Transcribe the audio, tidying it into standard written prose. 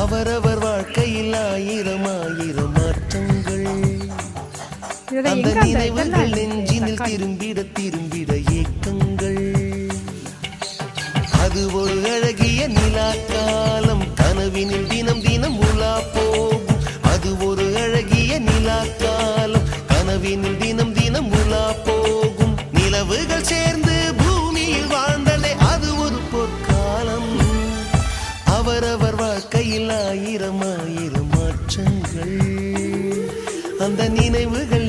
அவரவர் வாழ்க்கையில் ஆயிரம் ஆயிரம் மாற்றங்கள். அந்த நினைவுகள் நெஞ்சினில் திரும்பிட திரும்பிட ஏக்கங்கள். அது ஒரு அழகிய நிலா காலம், கனவினில் தினம் தினம் உலா போகும். அது ஒரு அழகிய நிலா காலம், கனவினில் தினம் தினம் உலா போகும். நிலவுகள் சேர்ந்து பூமியில் வாழ்ந்தலே அது ஒரு பொற்காலம். அவரவர் வாழ்க்கையில் ஆயிரம் ஆயிரம் மாற்றங்கள். அந்த நினைவுகள்